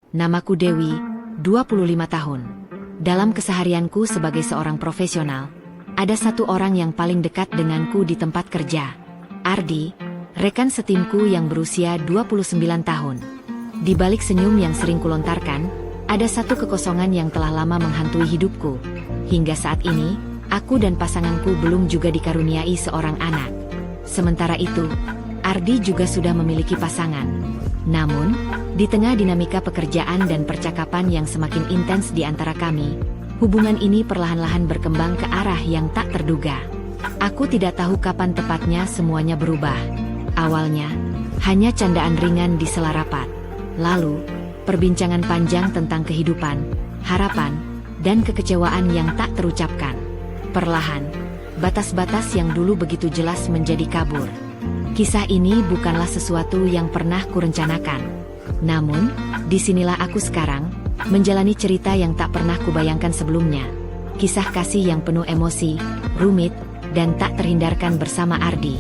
Namaku Dewi, 25 tahun. Dalam keseharianku sebagai seorang profesional, ada satu orang yang paling dekat denganku di tempat kerja. Ardi, rekan setimku yang berusia 29 tahun. Di balik senyum yang sering kulontarkan, ada satu kekosongan yang telah lama menghantui hidupku. Hingga saat ini, aku dan pasanganku belum juga dikaruniai seorang anak. Sementara itu, Ardi juga sudah memiliki pasangan. Namun, di tengah dinamika pekerjaan dan percakapan yang semakin intens di antara kami, hubungan ini perlahan-lahan berkembang ke arah yang tak terduga. Aku tidak tahu kapan tepatnya semuanya berubah. Awalnya, hanya candaan ringan di sela rapat. Lalu, perbincangan panjang tentang kehidupan, harapan, dan kekecewaan yang tak terucapkan. Perlahan, batas-batas yang dulu begitu jelas menjadi kabur. Kisah ini bukanlah sesuatu yang pernah kurencanakan. Namun, disinilah aku sekarang, menjalani cerita yang tak pernah kubayangkan sebelumnya. Kisah kasih yang penuh emosi, rumit, dan tak terhindarkan bersama Ardi.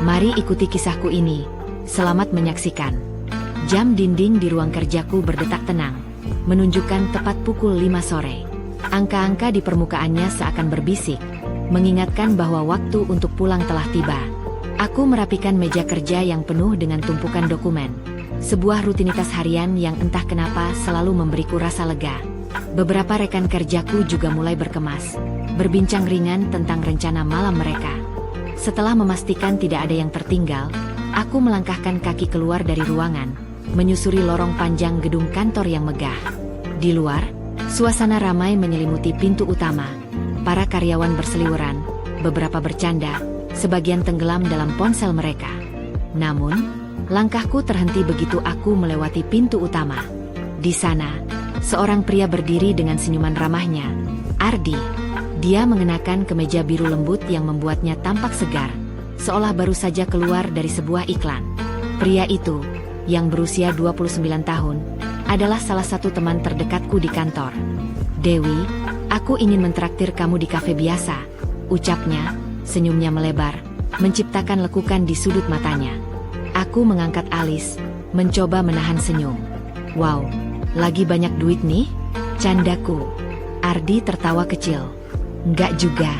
Mari ikuti kisahku ini. Selamat menyaksikan. Jam dinding di ruang kerjaku berdetak tenang, menunjukkan tepat pukul 5 sore. Angka-angka di permukaannya seakan berbisik, mengingatkan bahwa waktu untuk pulang telah tiba. Aku merapikan meja kerja yang penuh dengan tumpukan dokumen. Sebuah rutinitas harian yang entah kenapa selalu memberiku rasa lega. Beberapa rekan kerjaku juga mulai berkemas, berbincang ringan tentang rencana malam mereka. Setelah memastikan tidak ada yang tertinggal, aku melangkahkan kaki keluar dari ruangan, menyusuri lorong panjang gedung kantor yang megah. Di luar, suasana ramai menyelimuti pintu utama. Para karyawan berseliweran, beberapa bercanda, sebagian tenggelam dalam ponsel mereka. Namun, langkahku terhenti begitu aku melewati pintu utama. Di sana, seorang pria berdiri dengan senyuman ramahnya. Ardi. Dia mengenakan kemeja biru lembut yang membuatnya tampak segar, seolah baru saja keluar dari sebuah iklan. Pria itu, yang berusia 29 tahun, adalah salah satu teman terdekatku di kantor. Dewi, aku ingin mentraktir kamu di kafe biasa, ucapnya. Senyumnya melebar, menciptakan lekukan di sudut matanya. Aku mengangkat alis, mencoba menahan senyum. Wow, lagi banyak duit nih? Candaku. Ardi tertawa kecil. Enggak juga.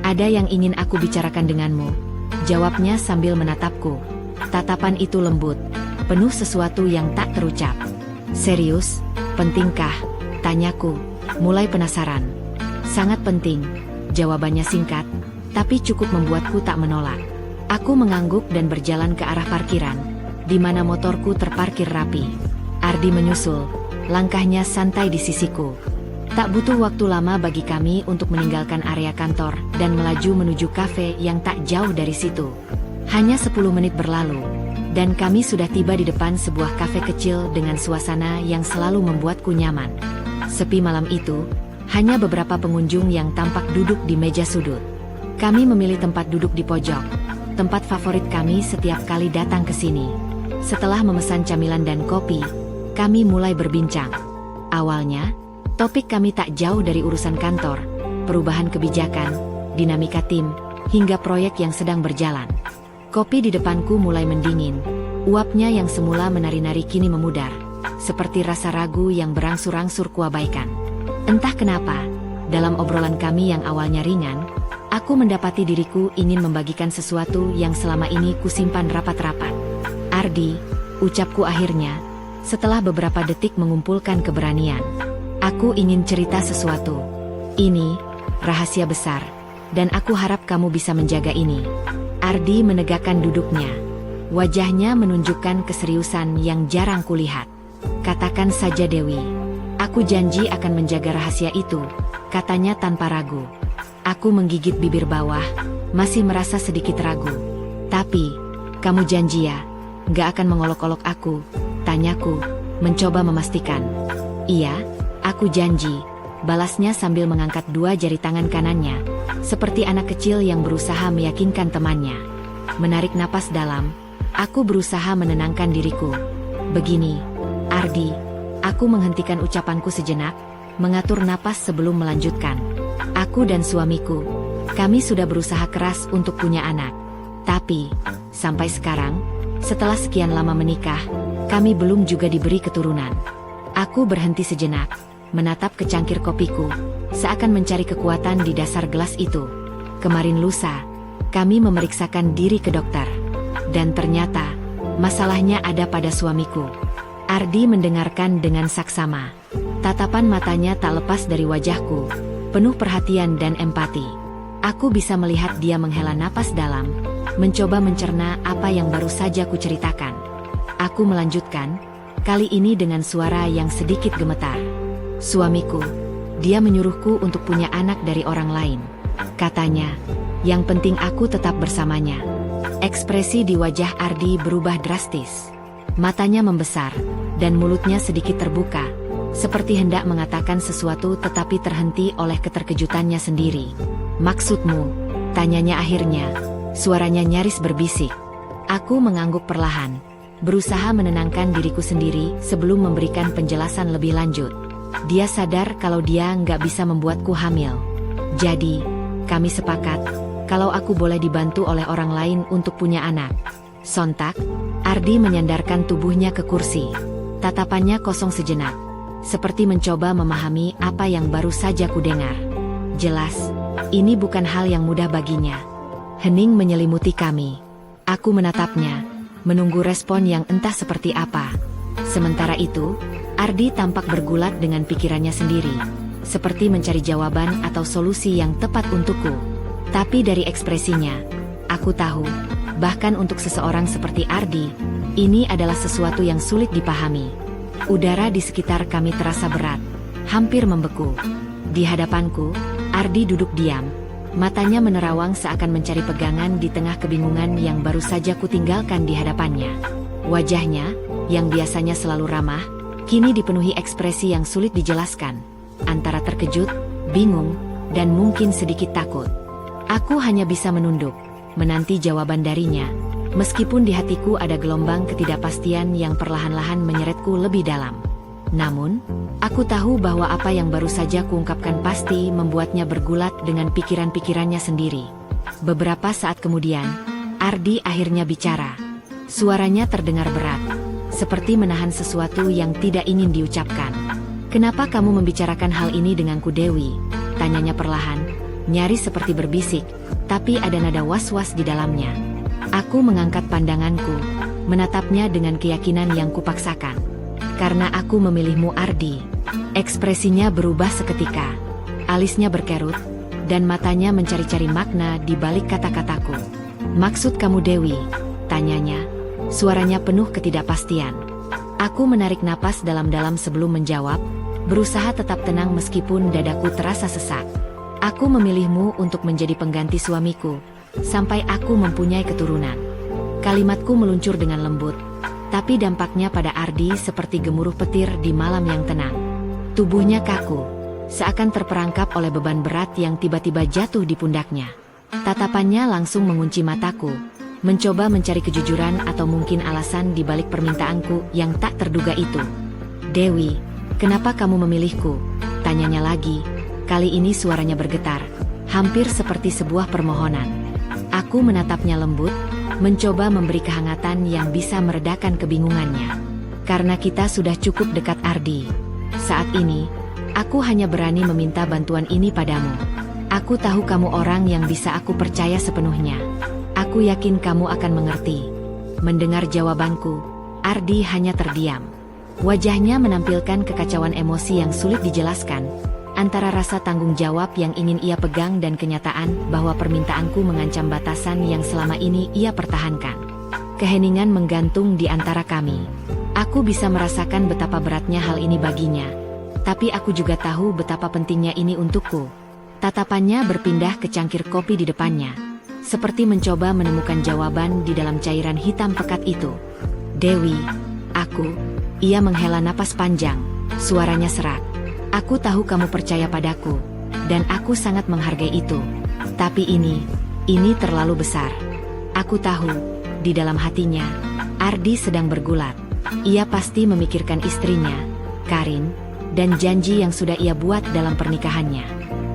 Ada yang ingin aku bicarakan denganmu, jawabnya sambil menatapku. Tatapan itu lembut, penuh sesuatu yang tak terucap. Serius? Pentingkah? Tanyaku, mulai penasaran. Sangat penting, jawabannya singkat, tapi cukup membuatku tak menolak. Aku mengangguk dan berjalan ke arah parkiran, di mana motorku terparkir rapi. Ardi menyusul, langkahnya santai di sisiku. Tak butuh waktu lama bagi kami untuk meninggalkan area kantor dan melaju menuju kafe yang tak jauh dari situ. Hanya 10 menit berlalu, dan kami sudah tiba di depan sebuah kafe kecil dengan suasana yang selalu membuatku nyaman. Sepi malam itu, hanya beberapa pengunjung yang tampak duduk di meja sudut. Kami memilih tempat duduk di pojok, tempat favorit kami setiap kali datang ke sini. Setelah memesan camilan dan kopi, kami mulai berbincang. Awalnya, topik kami tak jauh dari urusan kantor, perubahan kebijakan, dinamika tim, hingga proyek yang sedang berjalan. Kopi di depanku mulai mendingin, uapnya yang semula menari-nari kini memudar, seperti rasa ragu yang berangsur-angsur kuabaikan. Entah kenapa, dalam obrolan kami yang awalnya ringan, aku mendapati diriku ingin membagikan sesuatu yang selama ini kusimpan rapat-rapat. Ardi, ucapku akhirnya, setelah beberapa detik mengumpulkan keberanian. Aku ingin cerita sesuatu. Ini, rahasia besar, dan aku harap kamu bisa menjaga ini. Ardi menegakkan duduknya. Wajahnya menunjukkan keseriusan yang jarang kulihat. Katakan saja Dewi. Aku janji akan menjaga rahasia itu, katanya tanpa ragu. Aku menggigit bibir bawah, masih merasa sedikit ragu. Tapi, kamu janji ya, gak akan mengolok-olok aku, tanyaku, mencoba memastikan. Iya, aku janji, balasnya sambil mengangkat 2 jari tangan kanannya, seperti anak kecil yang berusaha meyakinkan temannya. Menarik napas dalam, aku berusaha menenangkan diriku. Begini, Ardi, aku menghentikan ucapanku sejenak, mengatur napas sebelum melanjutkan. Aku dan suamiku, kami sudah berusaha keras untuk punya anak. Tapi, sampai sekarang, setelah sekian lama menikah, kami belum juga diberi keturunan. Aku berhenti sejenak, menatap ke cangkir kopiku, seakan mencari kekuatan di dasar gelas itu. Kemarin lusa, kami memeriksakan diri ke dokter. Dan ternyata, masalahnya ada pada suamiku. Ardi mendengarkan dengan saksama. Tatapan matanya tak lepas dari wajahku, penuh perhatian dan empati. Aku bisa melihat dia menghela napas dalam, mencoba mencerna apa yang baru saja kuceritakan. Aku melanjutkan, kali ini dengan suara yang sedikit gemetar. Suamiku, dia menyuruhku untuk punya anak dari orang lain. Katanya, yang penting aku tetap bersamanya. Ekspresi di wajah Ardi berubah drastis. Matanya membesar, dan mulutnya sedikit terbuka, seperti hendak mengatakan sesuatu tetapi terhenti oleh keterkejutannya sendiri. Maksudmu? Tanyanya akhirnya, suaranya nyaris berbisik. Aku mengangguk perlahan, berusaha menenangkan diriku sendiri sebelum memberikan penjelasan lebih lanjut. Dia sadar kalau dia nggak bisa membuatku hamil. Jadi, kami sepakat, kalau aku boleh dibantu oleh orang lain untuk punya anak. Sontak, Ardi menyandarkan tubuhnya ke kursi. Tatapannya kosong sejenak, seperti mencoba memahami apa yang baru saja kudengar. Jelas, ini bukan hal yang mudah baginya. Hening menyelimuti kami. Aku menatapnya, menunggu respon yang entah seperti apa. Sementara itu, Ardi tampak bergulat dengan pikirannya sendiri, seperti mencari jawaban atau solusi yang tepat untukku. Tapi dari ekspresinya, aku tahu, bahkan untuk seseorang seperti Ardi, ini adalah sesuatu yang sulit dipahami. Udara di sekitar kami terasa berat, hampir membeku. Di hadapanku, Ardi duduk diam, matanya menerawang seakan mencari pegangan di tengah kebingungan yang baru saja kutinggalkan di hadapannya. Wajahnya, yang biasanya selalu ramah, kini dipenuhi ekspresi yang sulit dijelaskan, antara terkejut, bingung, dan mungkin sedikit takut. Aku hanya bisa menunduk, menanti jawaban darinya, meskipun di hatiku ada gelombang ketidakpastian yang perlahan-lahan menyeretku lebih dalam. Namun, aku tahu bahwa apa yang baru saja kuungkapkan pasti membuatnya bergulat dengan pikiran-pikirannya sendiri. Beberapa saat kemudian, Ardi akhirnya bicara. Suaranya terdengar berat, seperti menahan sesuatu yang tidak ingin diucapkan. "Kenapa kamu membicarakan hal ini denganku, Dewi?" tanyanya perlahan, nyaris seperti berbisik, tapi ada nada was-was di dalamnya. Aku mengangkat pandanganku, menatapnya dengan keyakinan yang kupaksakan. "Karena aku memilihmu, Ardi." Ekspresinya berubah seketika. Alisnya berkerut, dan matanya mencari-cari makna di balik kata-kataku. "Maksud kamu, Dewi?" tanyanya, suaranya penuh ketidakpastian. Aku menarik napas dalam-dalam sebelum menjawab, berusaha tetap tenang meskipun dadaku terasa sesak. "Aku memilihmu untuk menjadi pengganti suamiku, sampai aku mempunyai keturunan." Kalimatku meluncur dengan lembut, tapi dampaknya pada Ardi seperti gemuruh petir di malam yang tenang. Tubuhnya kaku, seakan terperangkap oleh beban berat yang tiba-tiba jatuh di pundaknya. Tatapannya langsung mengunci mataku, mencoba mencari kejujuran atau mungkin alasan di balik permintaanku yang tak terduga itu. "Dewi, kenapa kamu memilihku?" tanyanya lagi. Kali ini suaranya bergetar, hampir seperti sebuah permohonan. Aku menatapnya lembut, mencoba memberi kehangatan yang bisa meredakan kebingungannya. "Karena kita sudah cukup dekat, Ardi. Saat ini, aku hanya berani meminta bantuan ini padamu. Aku tahu kamu orang yang bisa aku percaya sepenuhnya. Aku yakin kamu akan mengerti." Mendengar jawabanku, Ardi hanya terdiam. Wajahnya menampilkan kekacauan emosi yang sulit dijelaskan, antara rasa tanggung jawab yang ingin ia pegang dan kenyataan bahwa permintaanku mengancam batasan yang selama ini ia pertahankan. Keheningan menggantung di antara kami. Aku bisa merasakan betapa beratnya hal ini baginya, tapi aku juga tahu betapa pentingnya ini untukku. Tatapannya berpindah ke cangkir kopi di depannya, seperti mencoba menemukan jawaban di dalam cairan hitam pekat itu. "Dewi, ia menghela napas panjang, suaranya serak. "Aku tahu kamu percaya padaku, dan aku sangat menghargai itu. Tapi ini terlalu besar." Aku tahu, di dalam hatinya, Ardi sedang bergulat. Ia pasti memikirkan istrinya, Karin, dan janji yang sudah ia buat dalam pernikahannya.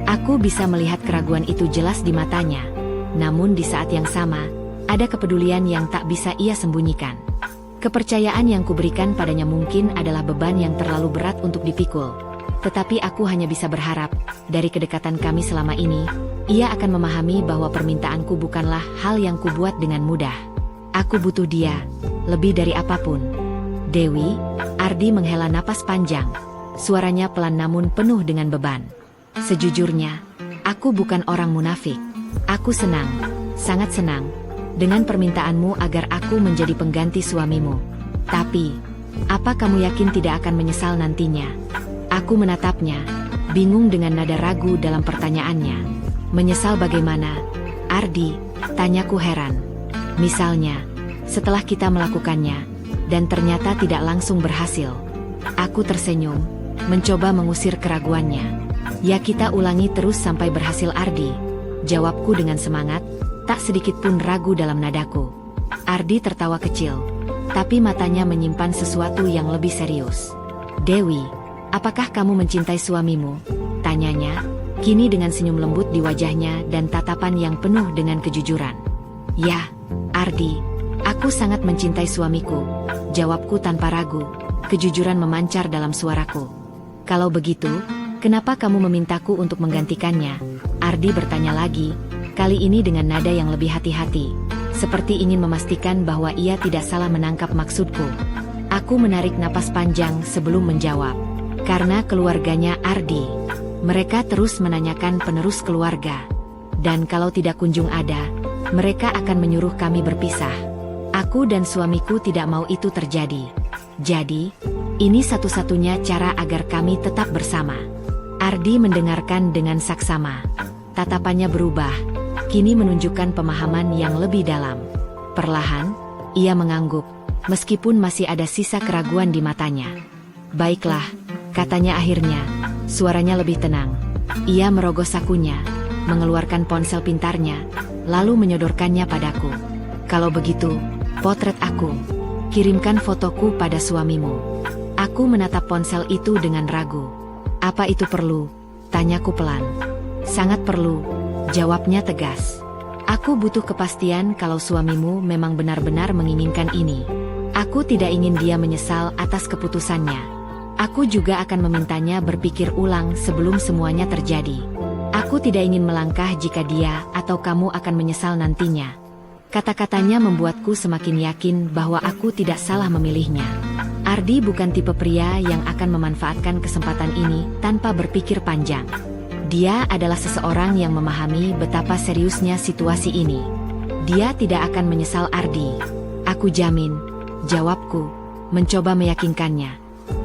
Aku bisa melihat keraguan itu jelas di matanya. Namun di saat yang sama, ada kepedulian yang tak bisa ia sembunyikan. Kepercayaan yang kuberikan padanya mungkin adalah beban yang terlalu berat untuk dipikul. Tetapi aku hanya bisa berharap, dari kedekatan kami selama ini, ia akan memahami bahwa permintaanku bukanlah hal yang kubuat dengan mudah. Aku butuh dia, lebih dari apapun. Dewi, Ardi menghela napas panjang. Suaranya pelan namun penuh dengan beban. Sejujurnya, aku bukan orang munafik. Aku senang, sangat senang, dengan permintaanmu agar aku menjadi pengganti suamimu. Tapi, apa kamu yakin tidak akan menyesal nantinya? Aku menatapnya, bingung dengan nada ragu dalam pertanyaannya. Menyesal bagaimana? Ardi, tanyaku heran. Misalnya, setelah kita melakukannya, dan ternyata tidak langsung berhasil. Aku tersenyum, mencoba mengusir keraguannya. Ya kita ulangi terus sampai berhasil Ardi. Jawabku dengan semangat, tak sedikit pun ragu dalam nadaku. Ardi tertawa kecil, tapi matanya menyimpan sesuatu yang lebih serius. Dewi, apakah kamu mencintai suamimu? Tanyanya, kini dengan senyum lembut di wajahnya dan tatapan yang penuh dengan kejujuran. Ya, Ardi, aku sangat mencintai suamiku, jawabku tanpa ragu, kejujuran memancar dalam suaraku. Kalau begitu, kenapa kamu memintaku untuk menggantikannya? Ardi bertanya lagi, kali ini dengan nada yang lebih hati-hati, seperti ingin memastikan bahwa ia tidak salah menangkap maksudku. Aku menarik napas panjang sebelum menjawab. Karena keluarganya Ardi. Mereka terus menanyakan penerus keluarga. Dan kalau tidak kunjung ada, mereka akan menyuruh kami berpisah. Aku dan suamiku tidak mau itu terjadi. Jadi, ini satu-satunya cara agar kami tetap bersama. Ardi mendengarkan dengan saksama. Tatapannya berubah, kini menunjukkan pemahaman yang lebih dalam. Perlahan, ia mengangguk, meskipun masih ada sisa keraguan di matanya. Baiklah, katanya akhirnya, suaranya lebih tenang. Ia merogoh sakunya, mengeluarkan ponsel pintarnya, lalu menyodorkannya padaku. Kalau begitu, potret aku. Kirimkan fotoku pada suamimu. Aku menatap ponsel itu dengan ragu. Apa itu perlu? Tanyaku pelan. Sangat perlu, jawabnya tegas. Aku butuh kepastian kalau suamimu memang benar-benar menginginkan ini. Aku tidak ingin dia menyesal atas keputusannya. Aku juga akan memintanya berpikir ulang sebelum semuanya terjadi. Aku tidak ingin melangkah jika dia atau kamu akan menyesal nantinya. Kata-katanya membuatku semakin yakin bahwa aku tidak salah memilihnya. Ardi bukan tipe pria yang akan memanfaatkan kesempatan ini tanpa berpikir panjang. Dia adalah seseorang yang memahami betapa seriusnya situasi ini. Dia tidak akan menyesal Ardi. Aku jamin, jawabku, mencoba meyakinkannya.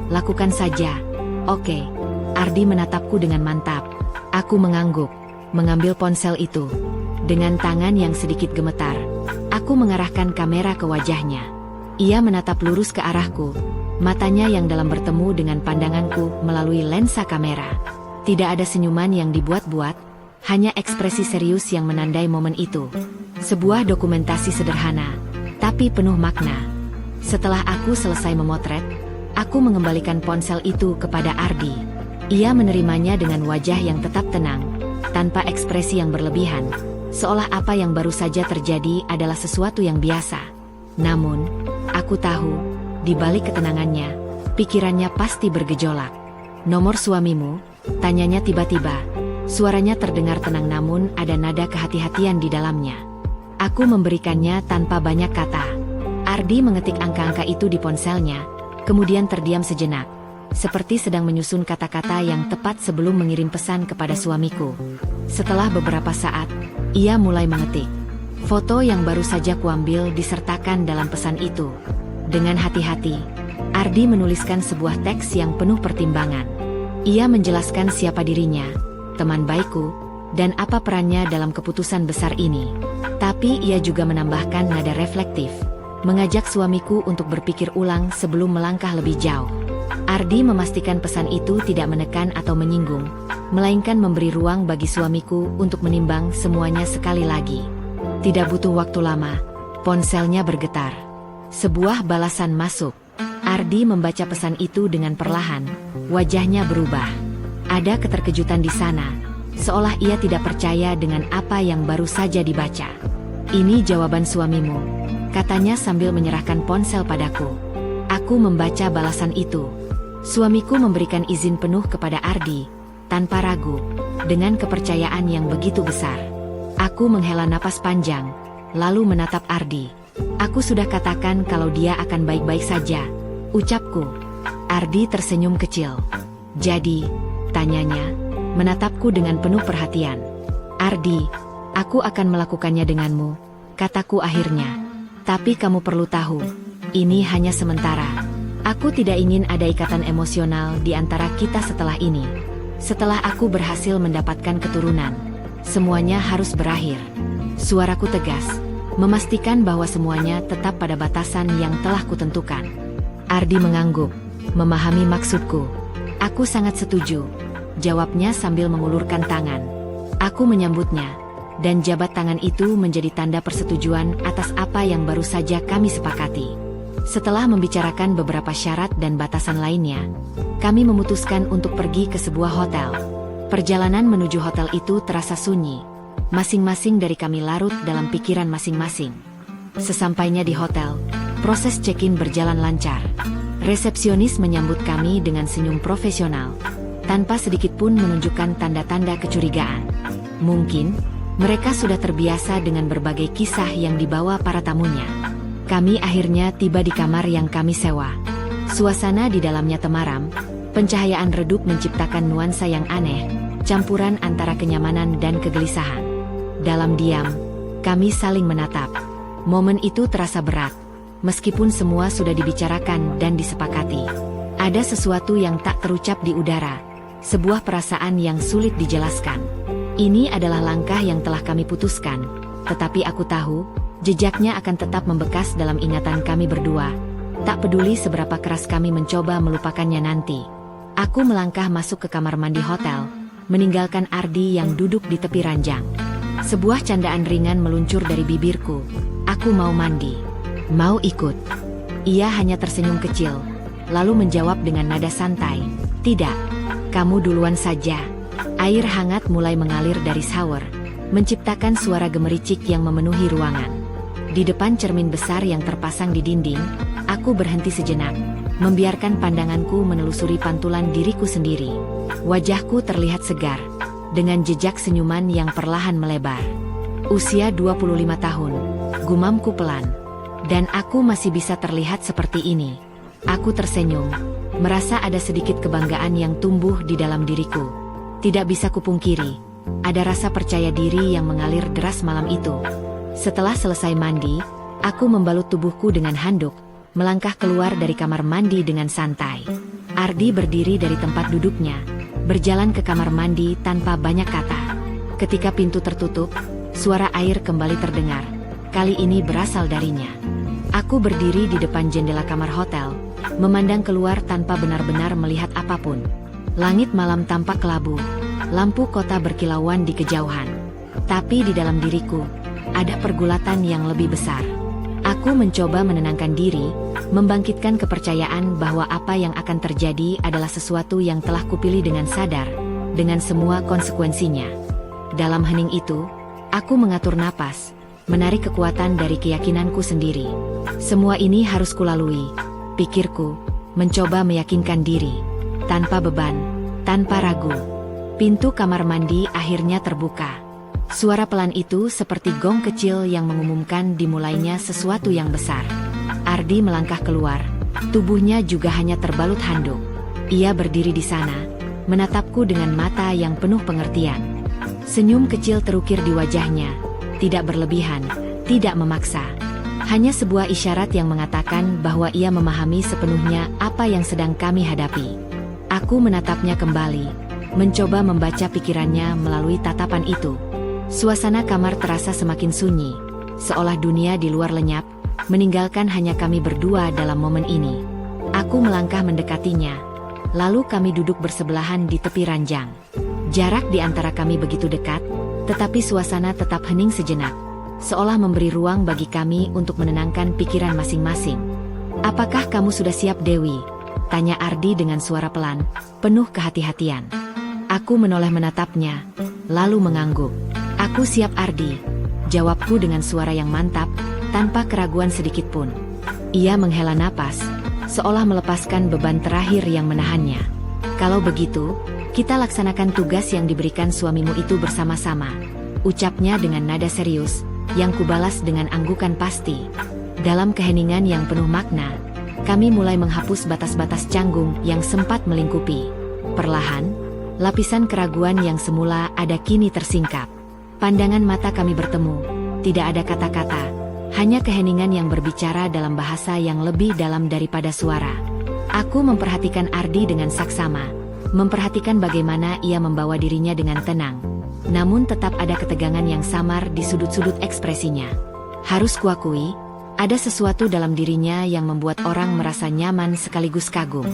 Lakukan saja. Oke. Ardi menatapku dengan mantap. Aku mengangguk, mengambil ponsel itu. Dengan tangan yang sedikit gemetar, aku mengarahkan kamera ke wajahnya. Ia menatap lurus ke arahku, matanya yang dalam bertemu dengan pandanganku melalui lensa kamera. Tidak ada senyuman yang dibuat-buat, hanya ekspresi serius yang menandai momen itu. Sebuah dokumentasi sederhana, tapi penuh makna. Setelah aku selesai memotret, aku mengembalikan ponsel itu kepada Ardi. Ia menerimanya dengan wajah yang tetap tenang, tanpa ekspresi yang berlebihan, seolah apa yang baru saja terjadi adalah sesuatu yang biasa. Namun, aku tahu, di balik ketenangannya, pikirannya pasti bergejolak. Nomor suamimu? Tanyanya tiba-tiba. Suaranya terdengar tenang namun ada nada kehati-hatian di dalamnya. Aku memberikannya tanpa banyak kata. Ardi mengetik angka-angka itu di ponselnya, kemudian terdiam sejenak, seperti sedang menyusun kata-kata yang tepat sebelum mengirim pesan kepada suamiku. Setelah beberapa saat, ia mulai mengetik. Foto yang baru saja kuambil disertakan dalam pesan itu. Dengan hati-hati, Ardi menuliskan sebuah teks yang penuh pertimbangan. Ia menjelaskan siapa dirinya, teman baikku, dan apa perannya dalam keputusan besar ini. Tapi ia juga menambahkan nada reflektif, mengajak suamiku untuk berpikir ulang sebelum melangkah lebih jauh. Ardi memastikan pesan itu tidak menekan atau menyinggung, melainkan memberi ruang bagi suamiku untuk menimbang semuanya sekali lagi. Tidak butuh waktu lama, ponselnya bergetar. Sebuah balasan masuk. Ardi membaca pesan itu dengan perlahan, wajahnya berubah. Ada keterkejutan di sana, seolah ia tidak percaya dengan apa yang baru saja dibaca. Ini jawaban suamimu, katanya sambil menyerahkan ponsel padaku. Aku membaca balasan itu. Suamiku memberikan izin penuh kepada Ardi, tanpa ragu, dengan kepercayaan yang begitu besar. Aku menghela napas panjang, lalu menatap Ardi. Aku sudah katakan kalau dia akan baik-baik saja, ucapku. Ardi tersenyum kecil. Jadi, tanyanya, menatapku dengan penuh perhatian. Ardi, aku akan melakukannya denganmu, kataku akhirnya. Tapi kamu perlu tahu, ini hanya sementara. Aku tidak ingin ada ikatan emosional di antara kita setelah ini. Setelah aku berhasil mendapatkan keturunan, semuanya harus berakhir. Suaraku tegas, memastikan bahwa semuanya tetap pada batasan yang telah kutentukan. Ardi mengangguk, memahami maksudku. Aku sangat setuju, jawabnya sambil mengulurkan tangan. Aku menyambutnya, dan jabat tangan itu menjadi tanda persetujuan atas apa yang baru saja kami sepakati. Setelah membicarakan beberapa syarat dan batasan lainnya, kami memutuskan untuk pergi ke sebuah hotel. Perjalanan menuju hotel itu terasa sunyi. Masing-masing dari kami larut dalam pikiran masing-masing. Sesampainya di hotel, proses check-in berjalan lancar. Resepsionis menyambut kami dengan senyum profesional, tanpa sedikit pun menunjukkan tanda-tanda kecurigaan. Mungkin, mereka sudah terbiasa dengan berbagai kisah yang dibawa para tamunya. Kami akhirnya tiba di kamar yang kami sewa. Suasana di dalamnya temaram, pencahayaan redup menciptakan nuansa yang aneh, campuran antara kenyamanan dan kegelisahan. Dalam diam, kami saling menatap. Momen itu terasa berat, meskipun semua sudah dibicarakan dan disepakati. Ada sesuatu yang tak terucap di udara, sebuah perasaan yang sulit dijelaskan. Ini adalah langkah yang telah kami putuskan, tetapi aku tahu, jejaknya akan tetap membekas dalam ingatan kami berdua. Tak peduli seberapa keras kami mencoba melupakannya nanti. Aku melangkah masuk ke kamar mandi hotel, meninggalkan Ardi yang duduk di tepi ranjang. Sebuah candaan ringan meluncur dari bibirku. Aku mau mandi. Mau ikut? Ia hanya tersenyum kecil, lalu menjawab dengan nada santai, "Tidak, kamu duluan saja." Air hangat mulai mengalir dari shower, menciptakan suara gemericik yang memenuhi ruangan. Di depan cermin besar yang terpasang di dinding, aku berhenti sejenak, membiarkan pandanganku menelusuri pantulan diriku sendiri. Wajahku terlihat segar, dengan jejak senyuman yang perlahan melebar. Usia 25 tahun, gumamku pelan. Dan aku masih bisa terlihat seperti ini. Aku tersenyum, merasa ada sedikit kebanggaan yang tumbuh di dalam diriku. Tidak bisa kupungkiri, ada rasa percaya diri yang mengalir deras malam itu. Setelah selesai mandi, aku membalut tubuhku dengan handuk, melangkah keluar dari kamar mandi dengan santai. Ardi berdiri dari tempat duduknya, berjalan ke kamar mandi tanpa banyak kata. Ketika pintu tertutup, suara air kembali terdengar. Kali ini berasal darinya. Aku berdiri di depan jendela kamar hotel, memandang keluar tanpa benar-benar melihat apapun. Langit malam tampak kelabu, lampu kota berkilauan di kejauhan. Tapi di dalam diriku, ada pergulatan yang lebih besar. Aku mencoba menenangkan diri, membangkitkan kepercayaan bahwa apa yang akan terjadi adalah sesuatu yang telah kupilih dengan sadar, dengan semua konsekuensinya. Dalam hening itu, aku mengatur napas, menarik kekuatan dari keyakinanku sendiri. Semua ini harus kulalui, pikirku, mencoba meyakinkan diri. Tanpa beban, tanpa ragu. Pintu kamar mandi akhirnya terbuka. Suara pelan itu seperti gong kecil yang mengumumkan dimulainya sesuatu yang besar. Ardi melangkah keluar, tubuhnya juga hanya terbalut handuk. Ia berdiri di sana, menatapku dengan mata yang penuh pengertian. Senyum kecil terukir di wajahnya, tidak berlebihan, tidak memaksa. Hanya sebuah isyarat yang mengatakan bahwa ia memahami sepenuhnya apa yang sedang kami hadapi. Aku menatapnya kembali, mencoba membaca pikirannya melalui tatapan itu. Suasana kamar terasa semakin sunyi, seolah dunia di luar lenyap, meninggalkan hanya kami berdua dalam momen ini. Aku melangkah mendekatinya, lalu kami duduk bersebelahan di tepi ranjang. Jarak di antara kami begitu dekat, tetapi suasana tetap hening sejenak, seolah memberi ruang bagi kami untuk menenangkan pikiran masing-masing. "Apakah kamu sudah siap, Dewi?" tanya Ardi dengan suara pelan, penuh kehati-hatian. Aku menoleh menatapnya, lalu mengangguk. "Aku siap, Ardi," jawabku dengan suara yang mantap, tanpa keraguan sedikit pun. Ia menghela napas, seolah melepaskan beban terakhir yang menahannya. "Kalau begitu, kita laksanakan tugas yang diberikan suamimu itu bersama-sama," ucapnya dengan nada serius, yang kubalas dengan anggukan pasti. Dalam keheningan yang penuh makna, kami mulai menghapus batas-batas canggung yang sempat melingkupi. Perlahan, lapisan keraguan yang semula ada kini tersingkap. Pandangan mata kami bertemu, tidak ada kata-kata, hanya keheningan yang berbicara dalam bahasa yang lebih dalam daripada suara. Aku memperhatikan Ardi dengan saksama, memperhatikan bagaimana ia membawa dirinya dengan tenang. Namun tetap ada ketegangan yang samar di sudut-sudut ekspresinya. Harus kuakui, ada sesuatu dalam dirinya yang membuat orang merasa nyaman sekaligus kagum.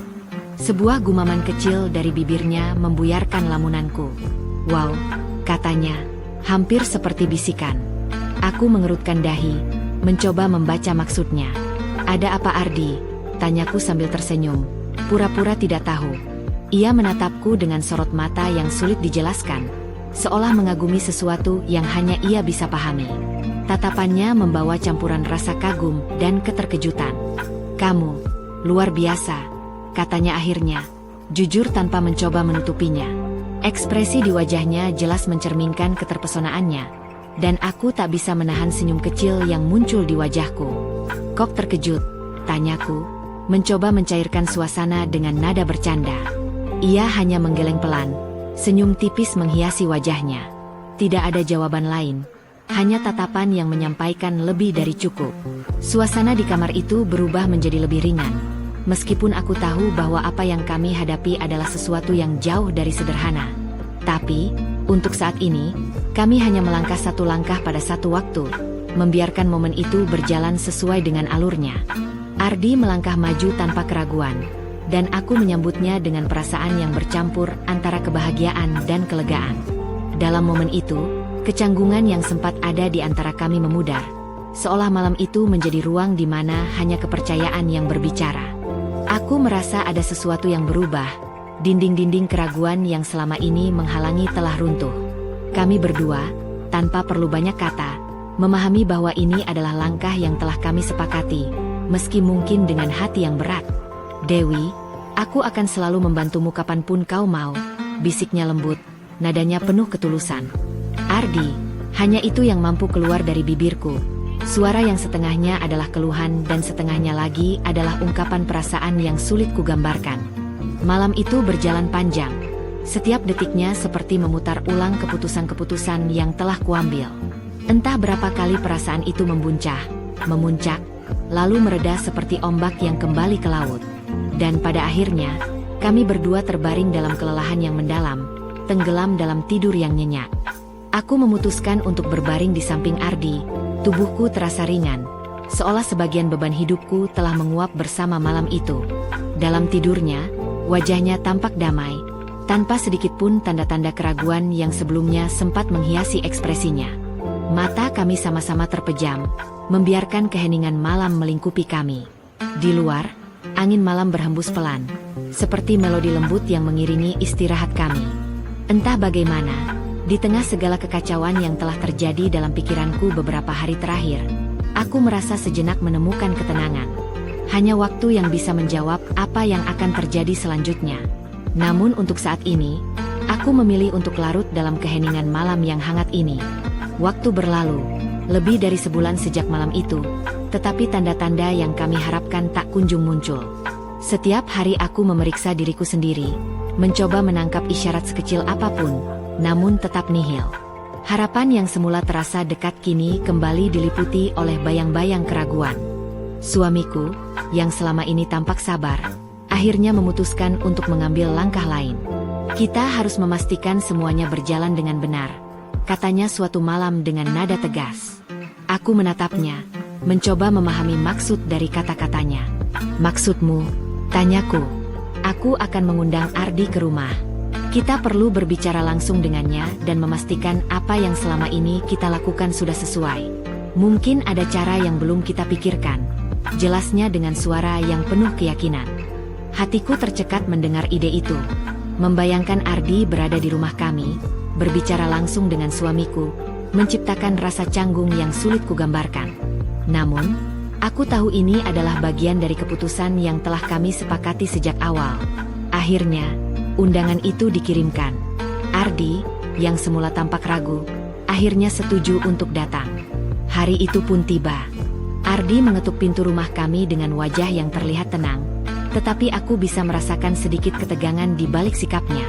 Sebuah gumaman kecil dari bibirnya membuyarkan lamunanku. "Wow," katanya, hampir seperti bisikan. Aku mengerutkan dahi, mencoba membaca maksudnya. "Ada apa, Ardi?" tanyaku sambil tersenyum, pura-pura tidak tahu. Ia menatapku dengan sorot mata yang sulit dijelaskan, seolah mengagumi sesuatu yang hanya ia bisa pahami. Tatapannya membawa campuran rasa kagum dan keterkejutan. "Kamu luar biasa," katanya akhirnya, jujur tanpa mencoba menutupinya. Ekspresi di wajahnya jelas mencerminkan keterpesonaannya, dan aku tak bisa menahan senyum kecil yang muncul di wajahku. "Kok terkejut?" tanyaku, mencoba mencairkan suasana dengan nada bercanda. Ia hanya menggeleng pelan, senyum tipis menghiasi wajahnya. Tidak ada jawaban lain, hanya tatapan yang menyampaikan lebih dari cukup. Suasana di kamar itu berubah menjadi lebih ringan, meskipun aku tahu bahwa apa yang kami hadapi adalah sesuatu yang jauh dari sederhana. Tapi, untuk saat ini, kami hanya melangkah satu langkah pada satu waktu, membiarkan momen itu berjalan sesuai dengan alurnya. Ardi melangkah maju tanpa keraguan, dan aku menyambutnya dengan perasaan yang bercampur antara kebahagiaan dan kelegaan. Dalam momen itu, kecanggungan yang sempat ada di antara kami memudar, seolah malam itu menjadi ruang di mana hanya kepercayaan yang berbicara. Aku merasa ada sesuatu yang berubah, dinding-dinding keraguan yang selama ini menghalangi telah runtuh. Kami berdua, tanpa perlu banyak kata, memahami bahwa ini adalah langkah yang telah kami sepakati, meski mungkin dengan hati yang berat. "Dewi, aku akan selalu membantumu kapanpun kau mau," bisiknya lembut, nadanya penuh ketulusan. "Ardi," hanya itu yang mampu keluar dari bibirku. Suara yang setengahnya adalah keluhan dan setengahnya lagi adalah ungkapan perasaan yang sulit kugambarkan. Malam itu berjalan panjang. Setiap detiknya seperti memutar ulang keputusan-keputusan yang telah kuambil. Entah berapa kali perasaan itu membuncah, memuncak, lalu mereda seperti ombak yang kembali ke laut. Dan pada akhirnya, kami berdua terbaring dalam kelelahan yang mendalam, tenggelam dalam tidur yang nyenyak. Aku memutuskan untuk berbaring di samping Ardi. Tubuhku terasa ringan, seolah sebagian beban hidupku telah menguap bersama malam itu. Dalam tidurnya, wajahnya tampak damai, tanpa sedikit pun tanda-tanda keraguan yang sebelumnya sempat menghiasi ekspresinya. Mata kami sama-sama terpejam, membiarkan keheningan malam melingkupi kami. Di luar, angin malam berhembus pelan, seperti melodi lembut yang mengiringi istirahat kami. Entah bagaimana, di tengah segala kekacauan yang telah terjadi dalam pikiranku beberapa hari terakhir, aku merasa sejenak menemukan ketenangan. Hanya waktu yang bisa menjawab apa yang akan terjadi selanjutnya. Namun untuk saat ini, aku memilih untuk larut dalam keheningan malam yang hangat ini. Waktu berlalu, lebih dari sebulan sejak malam itu, tetapi tanda-tanda yang kami harapkan tak kunjung muncul. Setiap hari aku memeriksa diriku sendiri, mencoba menangkap isyarat sekecil apapun, namun tetap nihil. Harapan yang semula terasa dekat kini kembali diliputi oleh bayang-bayang keraguan. Suamiku, yang selama ini tampak sabar, akhirnya memutuskan untuk mengambil langkah lain. "Kita harus memastikan semuanya berjalan dengan benar," katanya suatu malam dengan nada tegas. Aku menatapnya, mencoba memahami maksud dari kata-katanya. "Maksudmu?" tanyaku. "Aku akan mengundang Ardi ke rumah. Kita perlu berbicara langsung dengannya dan memastikan apa yang selama ini kita lakukan sudah sesuai. Mungkin ada cara yang belum kita pikirkan," jelasnya dengan suara yang penuh keyakinan. Hatiku tercekat mendengar ide itu. Membayangkan Ardi berada di rumah kami, berbicara langsung dengan suamiku, menciptakan rasa canggung yang sulit kugambarkan. Namun, aku tahu ini adalah bagian dari keputusan yang telah kami sepakati sejak awal. Akhirnya, undangan itu dikirimkan. Ardi, yang semula tampak ragu, akhirnya setuju untuk datang. Hari itu pun tiba. Ardi mengetuk pintu rumah kami dengan wajah yang terlihat tenang, tetapi aku bisa merasakan sedikit ketegangan di balik sikapnya.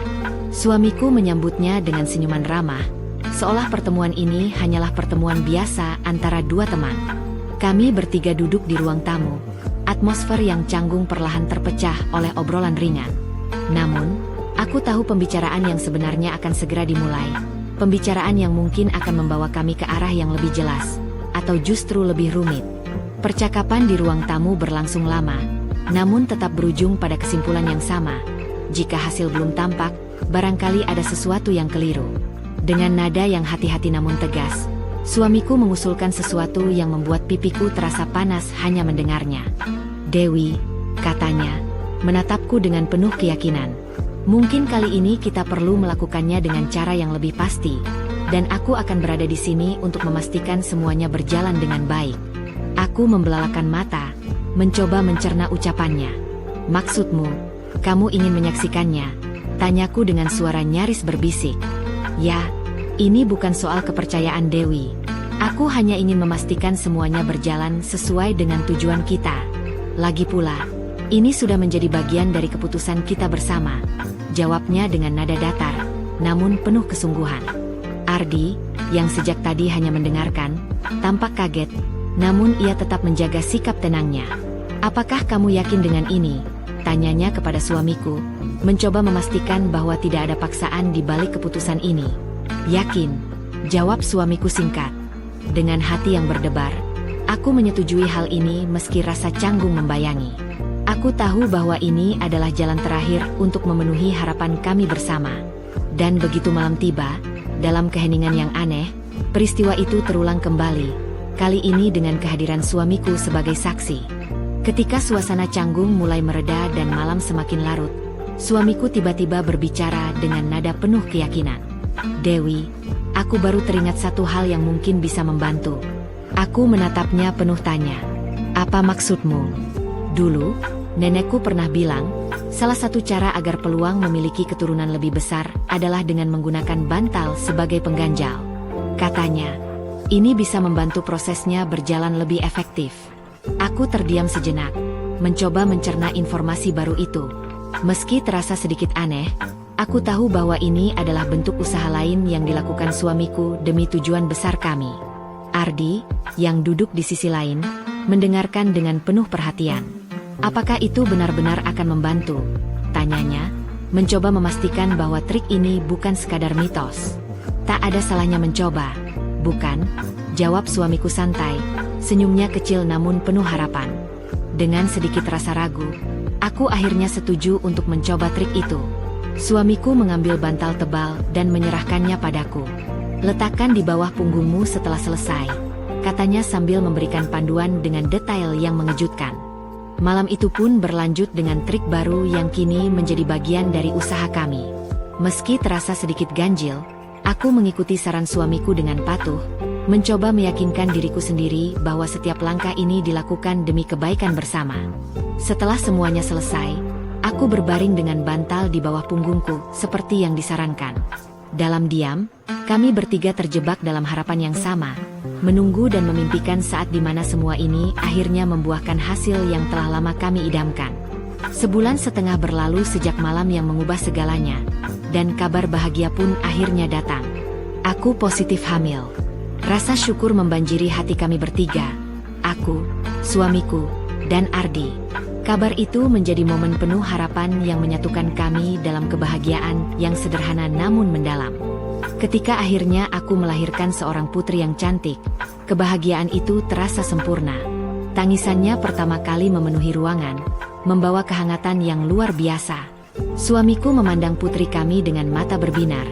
Suamiku menyambutnya dengan senyuman ramah, seolah pertemuan ini hanyalah pertemuan biasa antara dua teman. Kami bertiga duduk di ruang tamu. Atmosfer yang canggung perlahan terpecah oleh obrolan ringan. Namun, aku tahu pembicaraan yang sebenarnya akan segera dimulai. Pembicaraan yang mungkin akan membawa kami ke arah yang lebih jelas, atau justru lebih rumit. Percakapan di ruang tamu berlangsung lama, namun tetap berujung pada kesimpulan yang sama. Jika hasil belum tampak, barangkali ada sesuatu yang keliru. Dengan nada yang hati-hati namun tegas, suamiku mengusulkan sesuatu yang membuat pipiku terasa panas hanya mendengarnya. "Dewi," katanya, menatapku dengan penuh keyakinan. "Mungkin kali ini kita perlu melakukannya dengan cara yang lebih pasti, dan aku akan berada di sini untuk memastikan semuanya berjalan dengan baik." Aku membelalakan mata, mencoba mencerna ucapannya. "Maksudmu, kamu ingin menyaksikannya?" tanyaku dengan suara nyaris berbisik. "Ya, ini bukan soal kepercayaan Dewi. Aku hanya ingin memastikan semuanya berjalan sesuai dengan tujuan kita. Lagi pula, ini sudah menjadi bagian dari keputusan kita bersama," jawabnya dengan nada datar, namun penuh kesungguhan. Ardi, yang sejak tadi hanya mendengarkan, tampak kaget, namun ia tetap menjaga sikap tenangnya. "Apakah kamu yakin dengan ini?" tanyanya kepada suamiku, mencoba memastikan bahwa tidak ada paksaan di balik keputusan ini. "Yakin," jawab suamiku singkat. Dengan hati yang berdebar, aku menyetujui hal ini meski rasa canggung membayangi. Aku tahu bahwa ini adalah jalan terakhir untuk memenuhi harapan kami bersama. Dan begitu malam tiba, dalam keheningan yang aneh, peristiwa itu terulang kembali, kali ini dengan kehadiran suamiku sebagai saksi. Ketika suasana canggung mulai mereda dan malam semakin larut, suamiku tiba-tiba berbicara dengan nada penuh keyakinan. "Dewi, aku baru teringat satu hal yang mungkin bisa membantu." Aku menatapnya penuh tanya. "Apa maksudmu?" "Dulu, nenekku pernah bilang, salah satu cara agar peluang memiliki keturunan lebih besar adalah dengan menggunakan bantal sebagai pengganjal. Katanya, ini bisa membantu prosesnya berjalan lebih efektif." Aku terdiam sejenak, mencoba mencerna informasi baru itu. Meski terasa sedikit aneh, aku tahu bahwa ini adalah bentuk usaha lain yang dilakukan suamiku demi tujuan besar kami. Ardi, yang duduk di sisi lain, mendengarkan dengan penuh perhatian. "Apakah itu benar-benar akan membantu?" tanyanya, mencoba memastikan bahwa trik ini bukan sekadar mitos. "Tak ada salahnya mencoba, bukan?" jawab suamiku santai, senyumnya kecil namun penuh harapan. Dengan sedikit rasa ragu, aku akhirnya setuju untuk mencoba trik itu. Suamiku mengambil bantal tebal dan menyerahkannya padaku. "Letakkan di bawah punggungmu setelah selesai," katanya sambil memberikan panduan dengan detail yang mengejutkan. Malam itu pun berlanjut dengan trik baru yang kini menjadi bagian dari usaha kami. Meski terasa sedikit ganjil, aku mengikuti saran suamiku dengan patuh, mencoba meyakinkan diriku sendiri bahwa setiap langkah ini dilakukan demi kebaikan bersama. Setelah semuanya selesai, aku berbaring dengan bantal di bawah punggungku seperti yang disarankan. Dalam diam, kami bertiga terjebak dalam harapan yang sama, menunggu dan memimpikan saat di mana semua ini akhirnya membuahkan hasil yang telah lama kami idamkan. 1,5 bulan berlalu sejak malam yang mengubah segalanya, dan kabar bahagia pun akhirnya datang. Aku positif hamil. Rasa syukur membanjiri hati kami bertiga, aku, suamiku, dan Ardi. Kabar itu menjadi momen penuh harapan yang menyatukan kami dalam kebahagiaan yang sederhana namun mendalam. Ketika akhirnya aku melahirkan seorang putri yang cantik, kebahagiaan itu terasa sempurna. Tangisannya pertama kali memenuhi ruangan, membawa kehangatan yang luar biasa. Suamiku memandang putri kami dengan mata berbinar,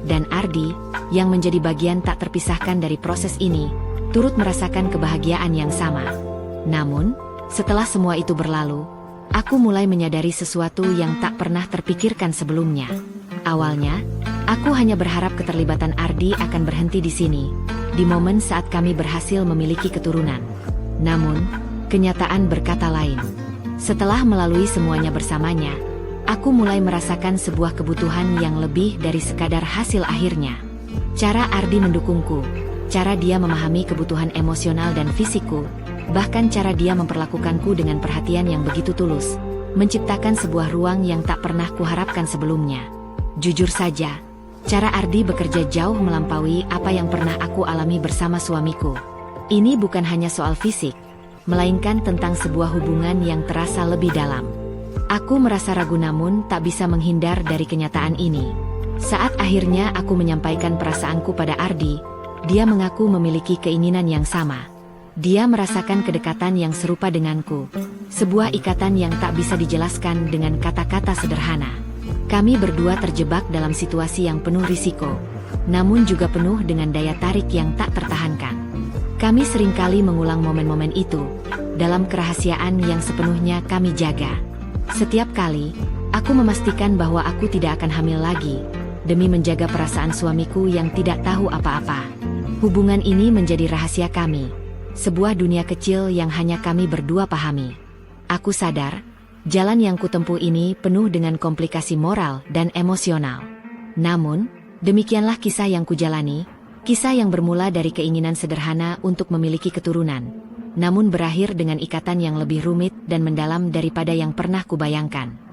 dan Ardi, yang menjadi bagian tak terpisahkan dari proses ini, turut merasakan kebahagiaan yang sama. Namun, setelah semua itu berlalu, aku mulai menyadari sesuatu yang tak pernah terpikirkan sebelumnya. Awalnya, aku hanya berharap keterlibatan Ardi akan berhenti di sini, di momen saat kami berhasil memiliki keturunan. Namun, kenyataan berkata lain. Setelah melalui semuanya bersamanya, aku mulai merasakan sebuah kebutuhan yang lebih dari sekadar hasil akhirnya. Cara Ardi mendukungku, cara dia memahami kebutuhan emosional dan fisikku, bahkan cara dia memperlakukanku dengan perhatian yang begitu tulus, menciptakan sebuah ruang yang tak pernah kuharapkan sebelumnya. Jujur saja, cara Ardi bekerja jauh melampaui apa yang pernah aku alami bersama suamiku. Ini bukan hanya soal fisik, melainkan tentang sebuah hubungan yang terasa lebih dalam. Aku merasa ragu namun tak bisa menghindar dari kenyataan ini. Saat akhirnya aku menyampaikan perasaanku pada Ardi, dia mengaku memiliki keinginan yang sama. Dia merasakan kedekatan yang serupa denganku, sebuah ikatan yang tak bisa dijelaskan dengan kata-kata sederhana. Kami berdua terjebak dalam situasi yang penuh risiko, namun juga penuh dengan daya tarik yang tak tertahankan. Kami seringkali mengulang momen-momen itu, dalam kerahasiaan yang sepenuhnya kami jaga. Setiap kali, aku memastikan bahwa aku tidak akan hamil lagi, demi menjaga perasaan suamiku yang tidak tahu apa-apa. Hubungan ini menjadi rahasia kami, sebuah dunia kecil yang hanya kami berdua pahami. Aku sadar, jalan yang kutempuh ini penuh dengan komplikasi moral dan emosional. Namun, demikianlah kisah yang kujalani, kisah yang bermula dari keinginan sederhana untuk memiliki keturunan, namun berakhir dengan ikatan yang lebih rumit dan mendalam daripada yang pernah kubayangkan.